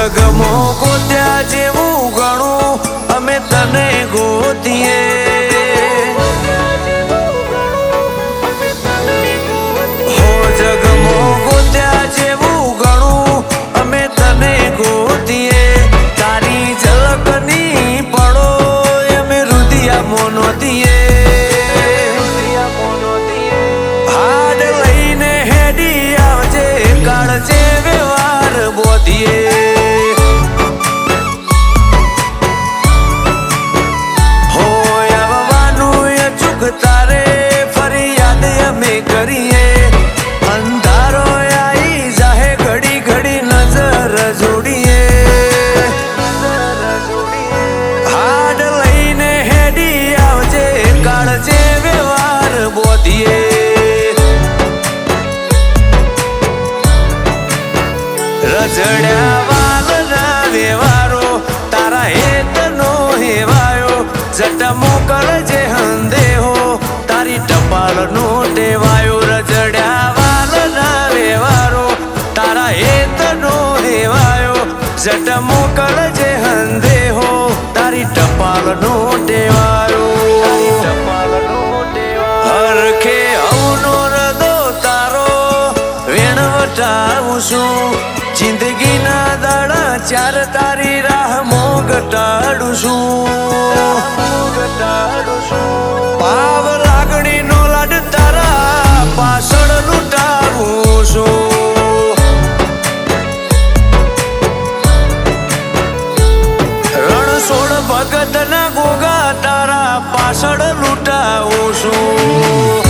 જગમો ગોત્યા જેવું ગણું અમે તને ગોતીએ હો જગમો ગોત્યા જેવું ગણું અમે તને ગોતીએ તારી ઝલકની પડો અમે રુદિયા મોનોતીએ હાડ લઈને હેડી આવજે કાળજે વ્યવહાર બોધીએ તારે ફરિયાદ અમે કરીએ અંધારો આવી જાહે ઘડી ઘડી નજર જોડીએ હાડ લઈને હેડી આવજે કાળજે વ્યવહાર બોધીએ રજડ્યા વાલના વ્યવહારો તારા હેતનો હેવાયો જટ મોકલજે હંદેહો તારી ટપાલ નો ટેવાયો રજડ્યા વાલના વ્યવહારો તારા હેતનો હેવાયો જટ મોકલજે હંદેહો તારી ટપાલ નો ટેવાયો હરખે હવનો રદો તારો વેણ વટાવું છું જિંદગીના દાડા ચાર તારી રાહ મોગટાડું છું પાવ લાગણી નો લાડ તારા પાછળ લૂંટાવું છું રણછોડ ભગત ના ગોગા તારા પાછળ લૂંટાવું છું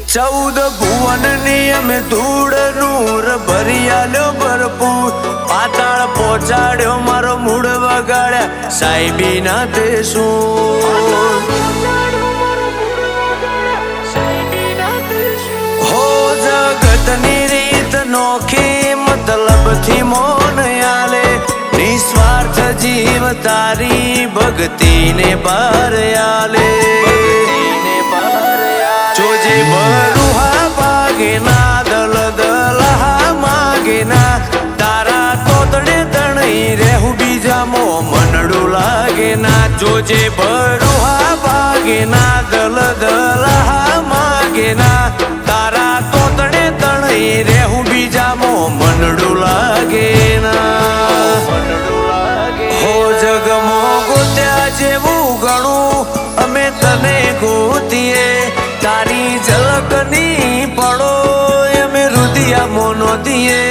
ચૌદ ભુવન ની અમે ધૂળ નૂર ભરી આલ્યો ભરપૂર પાતાળ પહોંચાડ્યો મારો મૂળ વગાડ્યા સાહેબી ના તે શું હો જગત ની રીત નોખી મતલબ થી મોન આલે નિસ્વાર્થ જીવ તારી ભક્તિ ને બાર આલે જોજે બરુહા ભાગેના દલ દલહા માગેના તારા તોતડે તણઈ રહેવું બીજામો મનડું લાગેના જોજે બરુહા ભાગેના દલ દલહા માગેના તારા તોતડે તણઈ રહેવું બીજામો મનડું લાગેના હો જગમો ગોત્યા જેવું ગણું અમે તને ગોતીએ તારી ઝલકની પડો અમે રુદિયા મોનોતીએ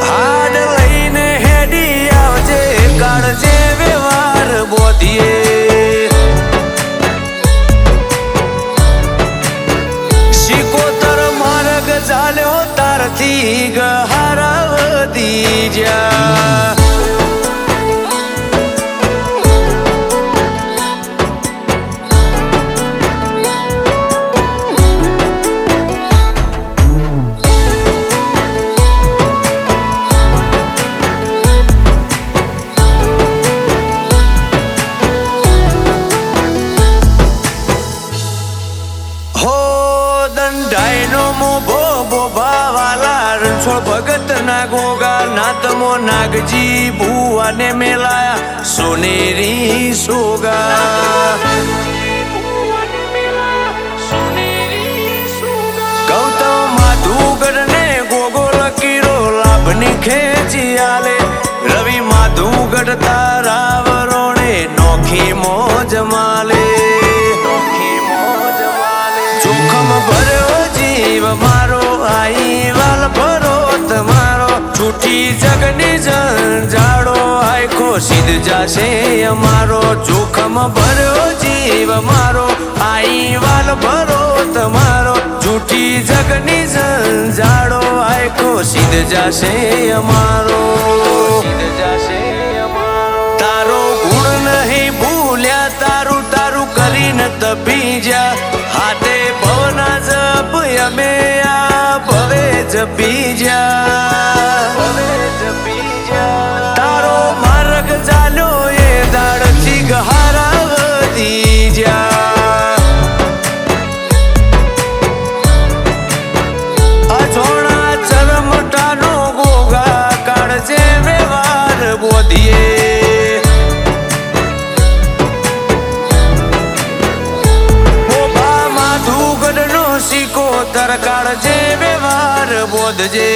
હાડ લઈને હેડી આવજે કાળજે વ્યવહાર બોધીએ શિકોતર માર્ગ ચાલ્યો તારથી ગહારા વધી જા ભગત ના ગોગા નાતમો નાગજી ભુવાને મેલાયા સોનેરી સોગા ગૌતમ માધુગર ને ગોગો લકીરો લાભની ખેંચી આલે રવિ માધુગર તારા વરોણે નોખી મોજ માલે જોખમ ભર્યો જીવ મારો આઈ વાલ ભરો તમારો છૂટી જગની જંજાળો આખો સિદ્ધ જાશે અમારો જોખમ ભર્યો જીવ મારો આઈ વાલ ભરો તમારો છૂટી જગની ઝંઝાડો આયકો સીધ જશે અમારો તારો ગુણ નહીં ભૂલ્યા તારું તારું કરીને તપી જા હાથે ભવના જપ અમે આ ભવે જપી જા તારો માર્ગ ચાલ્યો એ દાડથી ગહારા વધી જા અજોણા ચરમટાનો ગોગા કાઢજે વ્યવહાર બોધીએ બોબા માધુગઢનો સિકોતર કાઢજે વ્યવહાર બોધજે